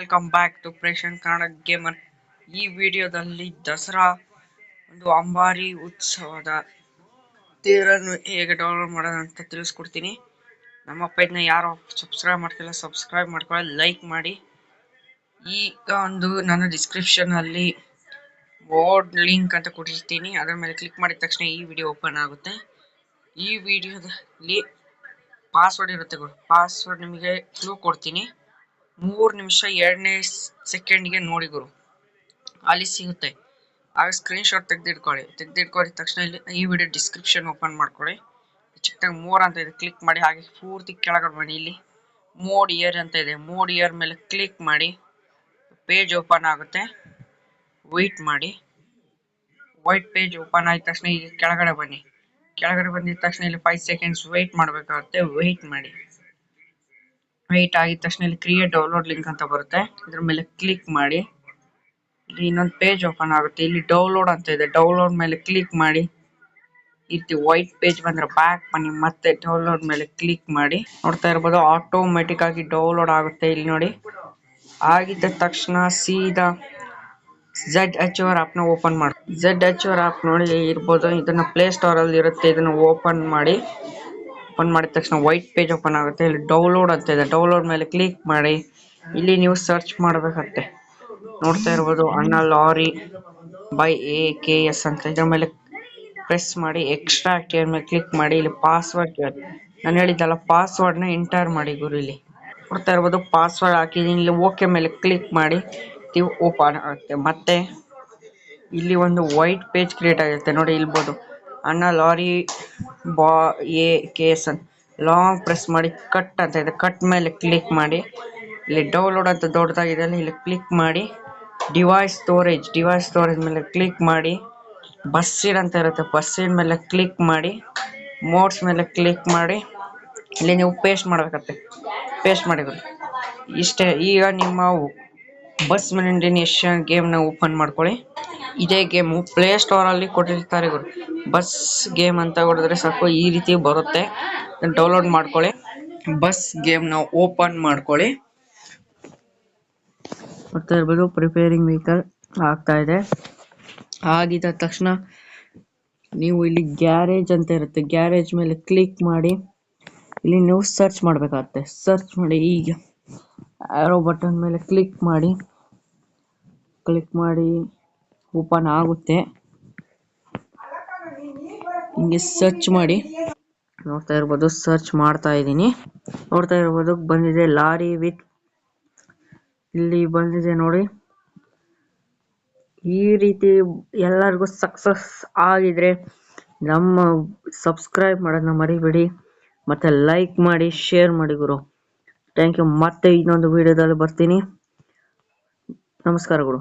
Welcome back to Preshan Kannada gamer. ಈ ವಿಡಿಯೋದಲ್ಲಿ ದಸರಾ ಒಂದು ಅಂಬಾರಿ ಉತ್ಸವದ ತೇರನ್ನು ಹೇಗೆ ಡೌನ್ಲೋಡ್ ಮಾಡೋದು ಅಂತ ತಿಳಿಸ್ಕೊಡ್ತೀನಿ. ನಮ್ಮ ಪೇಜ್ನ ಯಾರು ಸಬ್ಸ್ಕ್ರೈಬ್ ಮಾಡ್ತಿಲ್ಲ ಸಬ್ಸ್ಕ್ರೈಬ್ ಮಾಡ್ಕೊಳ್ಳಿ, ಲೈಕ್ ಮಾಡಿ. ಈಗ ಒಂದು ನಾನು ಡಿಸ್ಕ್ರಿಪ್ಷನ್ ಅಲ್ಲಿ ಬೋರ್ಡ್ ಲಿಂಕ್ ಅಂತ ಕೊಟ್ಟಿರ್ತೀನಿ, ಅದರ ಮೇಲೆ ಕ್ಲಿಕ್ ಮಾಡಿದ ತಕ್ಷಣ ಈ ವಿಡಿಯೋ ಓಪನ್ ಆಗುತ್ತೆ. ಈ ವಿಡಿಯೋದಲ್ಲಿ ಪಾಸ್ವರ್ಡ್ ಇರುತ್ತೆ, ಪಾಸ್ವರ್ಡ್ ನಿಮಗೆ ಕ್ಲೂ ಕೊಡ್ತೀನಿ. 3 ನಿಮಿಷ 2ನೇ ಸೆಕೆಂಡ್ಗೆ ನೋಡಿ ಗುರು, ಅಲ್ಲಿ ಸಿಗುತ್ತೆ. ಆಗ ಸ್ಕ್ರೀನ್ ಶಾಟ್ ತೆಗೆದಿಟ್ಕೊಳ್ಳಿ ತಕ್ಷಣ ಇಲ್ಲಿ ಈ ವಿಡಿಯೋ ಡಿಸ್ಕ್ರಿಪ್ಷನ್ ಓಪನ್ ಮಾಡ್ಕೊಳ್ಳಿ. ಚಿಕ್ಕದಾಗಿ ಮೋರ್ ಅಂತ ಇದೆ, ಕ್ಲಿಕ್ ಮಾಡಿ. ಹಾಗೆ ಪೂರ್ತಿ ಕೆಳಗಡೆ ಬನ್ನಿ, ಇಲ್ಲಿ ಮೋಡ್ ಇಯರ್ ಅಂತ ಇದೆ, ಮೋಡ್ ಇಯರ್ ಮೇಲೆ ಕ್ಲಿಕ್ ಮಾಡಿ. ಪೇಜ್ ಓಪನ್ ಆಗುತ್ತೆ, ವೆಯ್ಟ್ ಮಾಡಿ. ವೈಟ್ ಪೇಜ್ ಓಪನ್ ಆದ ತಕ್ಷಣ ಈಗ ಕೆಳಗಡೆ ಬಂದಿದ ತಕ್ಷಣ ಇಲ್ಲಿ 5 ಸೆಕೆಂಡ್ಸ್ ವೆಯ್ಟ್ ಮಾಡಬೇಕಾಗುತ್ತೆ. ವೆಯ್ಟ್ ಮಾಡಿ. ವೆಯ್ಟ್ ಆಗಿದ ತಕ್ಷಣ ಇಲ್ಲಿ ಕ್ರಿಯೇಟ್ ಡೌನ್ಲೋಡ್ ಲಿಂಕ್ ಅಂತ ಬರುತ್ತೆ, ಇದ್ರ ಮೇಲೆ ಕ್ಲಿಕ್ ಮಾಡಿ. ಇಲ್ಲಿ ಇನ್ನೊಂದು ಪೇಜ್ ಓಪನ್ ಆಗುತ್ತೆ, ಇಲ್ಲಿ ಡೌನ್ಲೋಡ್ ಅಂತ ಇದೆ, ಡೌನ್ಲೋಡ್ ಮೇಲೆ ಕ್ಲಿಕ್ ಮಾಡಿ. ಇಲ್ಲಿ ವೈಟ್ ಪೇಜ್ ಬಂದ್ರೆ ಬ್ಯಾಕ್ ಬನ್ನಿ, ಮತ್ತೆ ಡೌನ್ಲೋಡ್ ಮೇಲೆ ಕ್ಲಿಕ್ ಮಾಡಿ. ನೋಡ್ತಾ ಇರ್ಬೋದು ಆಟೋಮೆಟಿಕ್ ಆಗಿ ಡೌನ್ಲೋಡ್ ಆಗುತ್ತೆ. ಇಲ್ಲಿ ನೋಡಿ, ಆಗಿದ್ದ ತಕ್ಷಣ ಸೀದಾ ZHR ಆಪ್ ನ ಓಪನ್ ಮಾಡಿ. ZHR ಆಪ್ ನೋಡಿ ಇರ್ಬೋದು, ಇದನ್ನ ಪ್ಲೇ ಸ್ಟೋರ್ ಅಲ್ಲಿ ಇರುತ್ತೆ. ಇದನ್ನ ಓಪನ್ ಮಾಡಿದ ತಕ್ಷಣ ವೈಟ್ ಪೇಜ್ ಓಪನ್ ಆಗುತ್ತೆ. ಇಲ್ಲಿ ಡೌನ್ಲೋಡ್ ಅಂತ ಇದೆ, ಡೌನ್ಲೋಡ್ ಮೇಲೆ ಕ್ಲಿಕ್ ಮಾಡಿ. ಇಲ್ಲಿ ನೀವು ಸರ್ಚ್ ಮಾಡಬೇಕಾಗುತ್ತೆ. ನೋಡ್ತಾ ಇರ್ಬೋದು ಅಣ್ಣ ಲಾರಿ ಬೈ AKS ಅಂತ, ಇದ್ರ ಮೇಲೆ ಪ್ರೆಸ್ ಮಾಡಿ. ಎಕ್ಸ್ಟ್ರಾಕ್ಟ್ ಮೇಲೆ ಕ್ಲಿಕ್ ಮಾಡಿ. ಇಲ್ಲಿ ಪಾಸ್ವರ್ಡ್ ನಾನು ಹೇಳಿದ್ದಲ್ಲ, ಪಾಸ್ವರ್ಡ್ ನ ಎಂಟರ್ ಮಾಡಿ ಗುರು. ಇಲ್ಲಿ ನೋಡ್ತಾ ಇರ್ಬೋದು ಪಾಸ್ವರ್ಡ್ ಹಾಕಿದೀನಿ. ಇಲ್ಲಿ ಓಕೆ ಮೇಲೆ ಕ್ಲಿಕ್ ಮಾಡಿ, ನೀವು ಓಪನ್ ಆಗುತ್ತೆ. ಮತ್ತೆ ಇಲ್ಲಿ ಒಂದು ವೈಟ್ ಪೇಜ್ ಕ್ರಿಯೇಟ್ ಆಗುತ್ತೆ ನೋಡಿ, ಇಲ್ಬೋದು ಅಣ್ಣ ಲಾರಿ AKS ಅಂತ ಲಾಂಗ್ ಪ್ರೆಸ್ ಮಾಡಿ. ಕಟ್ ಅಂತ ಇದೆ, ಕಟ್ ಮೇಲೆ ಕ್ಲಿಕ್ ಮಾಡಿ. ಇಲ್ಲಿ ಡೌನ್ಲೋಡ್ ಅಂತ ದೊಡ್ಡದಾಗಿದೆ, ಇಲ್ಲಿ ಕ್ಲಿಕ್ ಮಾಡಿ. ಡಿವೈಸ್ ಸ್ಟೋರೇಜ್ ಮೇಲೆ ಕ್ಲಿಕ್ ಮಾಡಿ. ಬಸ್ಸಿಡ್ ಅಂತ ಇರುತ್ತೆ, ಬಸ್ಸಿಡ್ ಮೇಲೆ ಕ್ಲಿಕ್ ಮಾಡಿ. ಮೋಡ್ಸ್ ಮೇಲೆ ಕ್ಲಿಕ್ ಮಾಡಿ. ಇಲ್ಲಿ ನೀವು ಪೇಸ್ಟ್ ಮಾಡಬೇಕಾಗುತ್ತೆ, ಪೇಸ್ಟ್ ಮಾಡಿದ್ರು ಇಷ್ಟೇ. ಈಗ ನಿಮ್ಮ ಬಸ್ ಮಿನಿಯೇಚರ್ ಗೇಮ್ ನ ಓಪನ್ ಮಾಡ್ಕೊಳ್ಳಿ. ಇದೇ ಗೇಮು ಪ್ಲೇ ಸ್ಟೋರ್ ಅಲ್ಲಿ ಕೊಟ್ಟಿರ್ತಾರೆ ಗುರು, ಬಸ್ ಗೇಮ್ ಅಂತ ಹೊಡೆದ್ರೆ ಸಾಕು ಈ ರೀತಿ ಬರುತ್ತೆ. ಡೌನ್ಲೋಡ್ ಮಾಡ್ಕೊಳ್ಳಿ, ಬಸ್ ಗೇಮ್ ನ ಓಪನ್ ಮಾಡ್ಕೊಳ್ಳಿ. ನೋಡ್ತಾ ಇರ್ಬೋದು ಪ್ರಿಪೇರಿಂಗ್ ವೆಹಿಕಲ್ ಆಗ್ತಾ ಇದೆ. ಆಗಿದ ತಕ್ಷಣ ನೀವು ಇಲ್ಲಿ ಗ್ಯಾರೇಜ್ ಅಂತ ಇರುತ್ತೆ, ಗ್ಯಾರೇಜ್ ಮೇಲೆ ಕ್ಲಿಕ್ ಮಾಡಿ. ಇಲ್ಲಿ ನೀವು ಸರ್ಚ್ ಮಾಡಬೇಕಾಗುತ್ತೆ, ಸರ್ಚ್ ಮಾಡಿ. ಈಗ ಆರೋ ಬಟನ್ ಮೇಲೆ ಕ್ಲಿಕ್ ಮಾಡಿ ಓಪನ್ ಆಗುತ್ತೆ. ಹಿಂಗೆ ಸರ್ಚ್ ಮಾಡಿ. ನೋಡ್ತಾ ಇರ್ಬೋದು ಸರ್ಚ್ ಮಾಡ್ತಾ ಇದ್ದೀನಿ. ನೋಡ್ತಾ ಇರ್ಬೋದು ಬಂದಿದೆ ಲಾರಿ ವಿತ್, ಇಲ್ಲಿ ಬಂದಿದೆ ನೋಡಿ. ಈ ರೀತಿ ಎಲ್ಲರಿಗೂ ಸಕ್ಸಸ್ ಆಗಿದ್ರೆ ನಮ್ಮ ಸಬ್ಸ್ಕ್ರೈಬ್ ಮಾಡೋದನ್ನ ಮರಿಬೇಡಿ, ಮತ್ತೆ ಲೈಕ್ ಮಾಡಿ, ಶೇರ್ ಮಾಡಿ ಗುರು. Thank you. ಮತ್ತೆ ಇನ್ನೊಂದು ವಿಡಿಯೋದಲ್ಲಿ ಬರ್ತೀನಿ. ನಮಸ್ಕಾರ ಗುರು.